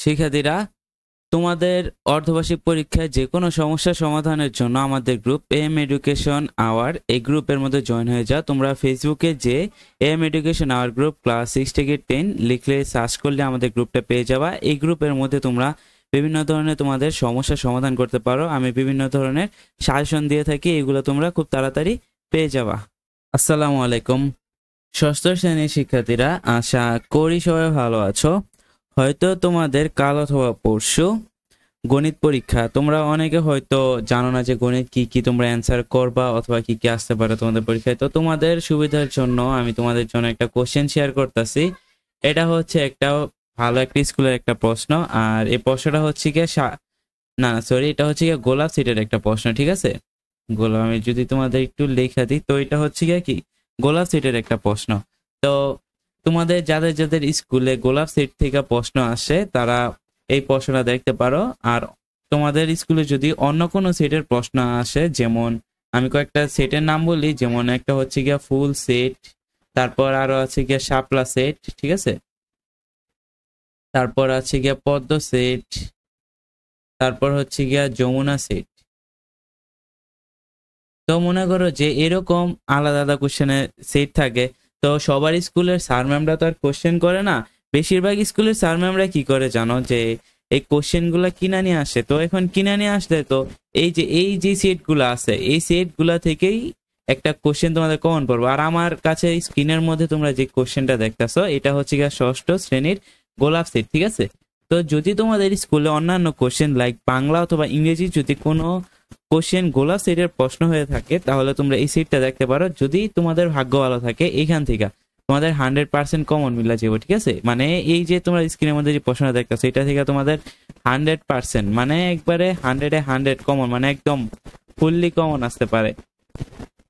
শিক্ষার্থীরা, তোমাদের অর্ধবার্ষিক পরীক্ষায় যে কোনো সমস্যা সমাধানের জন্য আমাদের গ্রুপ এম এডুকেশন আওয়ার এই গ্রুপের মধ্যে জয়েন হয়ে যাও। তোমরা ফেসবুকে যে M education our group class 6 থেকে 10 লিখলে সার্চ করলে আমাদের গ্রুপটা পেয়ে যাবা। এই গ্রুপের মধ্যে তোমরা বিভিন্ন ধরনের তোমাদের সমস্যা সমাধান করতে পারো। আমি বিভিন্ন ধরনের সাজেশন দিয়ে থাকি, এগুলো তোমরা খুব তাড়াতাড়ি পেয়ে যাবা। আসসালামু আলাইকুম ষষ্ঠ শ্রেণীর শিক্ষার্থীরা, আশা করি সবাই ভালো আছো। হয়তো তোমাদের কাল অথবা পরশু গণিত পরীক্ষা। তোমরা অনেকে হয়তো জানো না যে গণিত কি কি তোমরা অ্যান্সার করবা অথবা কি কি আসতে পারে তোমাদের পরীক্ষায়। তো তোমাদের সুবিধার জন্য আমি তোমাদের জন্য একটা কোশ্চেন শেয়ার করতেছি। এটা হচ্ছে একটা ভালো একটা স্কুলের একটা প্রশ্ন, আর এই প্রশ্নটা হচ্ছে গিয়ে এটা হচ্ছে গিয়ে গোলাপ সিটের একটা প্রশ্ন। ঠিক আছে, গোলাপ আমি যদি তোমাদের একটু লেখা দিই, তো এটা হচ্ছে গিয়ে কি গোলাপ সিটের একটা প্রশ্ন। তো তোমাদের যাদের যাদের স্কুলে গোলাপ সেট থেকে প্রশ্ন আসে তারা এই প্রশ্নটা দেখতে পারো। আর তোমাদের স্কুলে যদি অন্য কোনো সেটের প্রশ্ন আসে, যেমন আমি কয়েকটা সেটের নাম বলি, যেমন একটা হচ্ছে গিয়া ফুল সেট, তারপর আরো আছে গিয়া শাপলা সেট, ঠিক আছে, তারপর আছে গিয়া পদ্ম সেট, তারপর হচ্ছে গিয়া যমুনা সেট। তো মনে করো যে এরকম আলাদা আলাদা কোশ্চেনের সেট থাকে, তো সবার স্কুলের স্যার ম্যামরা তো আর কোশ্চেন করে না। বেশিরভাগ স্কুলের স্যার ম্যামরা কি করে জানো, যে এই কোশ্চেন গুলা কিনে নিয়ে আসে। তো এখন কিনে নিয়ে আসলে তো এই যে সেট গুলা আছে, এই সেট গুলা থেকেই একটা কোশ্চেন তোমাদের কমন পড়বে। আর আমার কাছে স্ক্রিনের মধ্যে তোমরা যে কোশ্চেনটা দেখতেছো, এটা হচ্ছে গিয়ে ষষ্ঠ শ্রেণীর গোলাপ সেট। ঠিক আছে, তো যদি তোমাদের স্কুলে অন্যান্য কোশ্চেন লাইক বাংলা অথবা ইংরেজি যদি কোনো কোশ্চেন গোলাপ সেটের প্রশ্ন হয়ে থাকে, তাহলে তোমরা এই সেটটা দেখতে পারো। যদি তোমাদের ভাগ্য ভালো থাকে, এইখান থেকে তোমাদের 100% কমন মিলা যাবে। ঠিক আছে, মানে এই যে তোমরা স্ক্রিনের মধ্যে যে প্রশ্নটা দেখতেছো, এটা থেকে তোমাদের 100% মানে একবারে 100-এ 100 কমন, মানে একদম ফুললি কমন আসতে পারে।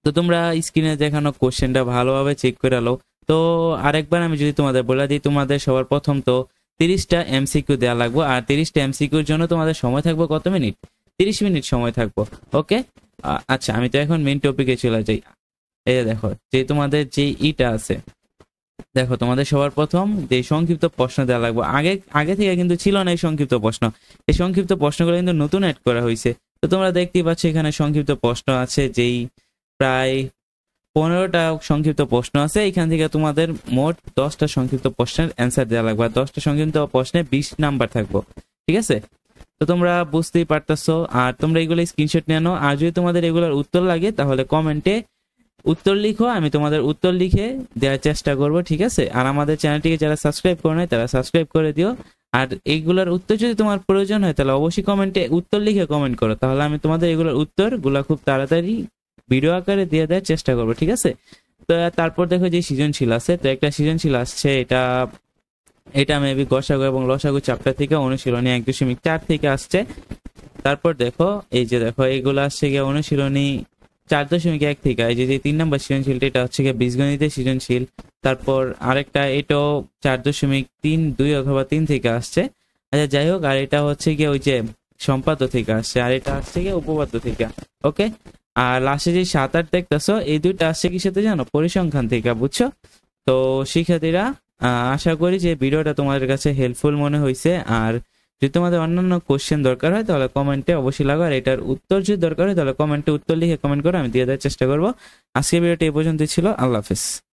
তো তোমরা স্ক্রিনে দেখানো কোশ্চেনটা ভালোভাবে চেক করে লো। তো আরেকবার আমি যদি তোমাদের বলে দিই, তোমাদের সবার প্রথম তো 30টা এমসিকিউ দেওয়া লাগবে। আর 30টা এমসিকিউর জন্য তোমাদের সময় থাকবে কত মিনিট? 30 মিনিট সময় থাকবো। ওকে, আচ্ছা আমি তো এখন মেইন টপিকে চলে যাই। এই যে দেখো, যে তোমাদের যে ইটা আছে, দেখো তোমাদের সবার প্রথম যে সংক্ষিপ্ত প্রশ্ন দেওয়া লাগবে। আগে আগে থেকে কিন্তু ছিল না এই সংক্ষিপ্ত প্রশ্ন। এই সংক্ষিপ্ত প্রশ্নগুলো কিন্তু নতুন অ্যাড করা হয়েছে। তো তোমরা দেখতেই পাচ্ছ এখানে সংক্ষিপ্ত প্রশ্ন আছে, যেই প্রায় 15টা সংক্ষিপ্ত প্রশ্ন আছে। এখান থেকে তোমাদের মোট 10টা সংক্ষিপ্ত প্রশ্নের অ্যান্সার দেওয়া লাগবে। 10টা সংক্ষিপ্ত প্রশ্নে 20 নাম্বার থাকবো। ঠিক আছে, তো তোমরা বুঝতেই পারতেছো। আর তোমরা এগুলো স্ক্রিনশট নিয়ে নাও। আর যদি তোমাদের এগুলোর উত্তর লাগে, তাহলে কমেন্টে উত্তর লিখো, আমি তোমাদের উত্তর লিখে দেওয়ার চেষ্টা করব। ঠিক আছে, আর আমাদের চ্যানেলটিকে যারা সাবস্ক্রাইব করে নাই, তারা সাবস্ক্রাইব করে দিও। আর এইগুলোর উত্তর যদি তোমার প্রয়োজন হয়, তাহলে অবশ্যই কমেন্টে উত্তর লিখে কমেন্ট করো, তাহলে আমি তোমাদের এগুলোর উত্তরগুলো খুব তাড়াতাড়ি ভিডিও আকারে দিয়ে দেওয়ার চেষ্টা করবো। ঠিক আছে, তো তারপর দেখো যে সৃজনশীল আছে, তো একটা সৃজনশীল আসছে, এটা মেবি গসাগু এবং লসাগু চ্যাপ্টার থেকে অনুশীলনী 1.4 থেকে আসছে। তারপর দেখো এই যে দেখো এগুলো আসছে গিয়ে অনুশীলনী 4.1 থেকে। এই যে 3 নম্বর সৃজনশীলটা, এটা হচ্ছে গিয়ে বীজগণিতের সৃজনশীল। তারপর আরেকটা, এটাও 4.32 অথবা 3 থেকে আসছে। আচ্ছা যাই হোক, আর এটা হচ্ছে গিয়ে ওই যে সম্পাদ্য থেকে আসছে, আর এটা আসছে গিয়ে উপপাদ্য থেকে। ওকে, আর লাস্টে যে 7-8 দেখতেছো, এই দুইটা আসছে কি সাথে জানো, পরিসংখ্যান থেকে। বুঝছো? তো শিক্ষার্থীরা, আশা করি যে ভিডিওটা তোমাদের কাছে হেল্পফুল মনে হয়েছে। আর যদি তোমাদের অন্যান্য কোশ্চেন দরকার হয়, তাহলে কমেন্টে অবশ্যই লাগো। আর এটার উত্তর যদি দরকার হয়, তাহলে কমেন্টে উত্তর লিখে কমেন্ট করো, আমি দিয়ে দেওয়ার চেষ্টা করবো। আজকের ভিডিওটি এই পর্যন্ত ছিল। আল্লাহ হাফেজ।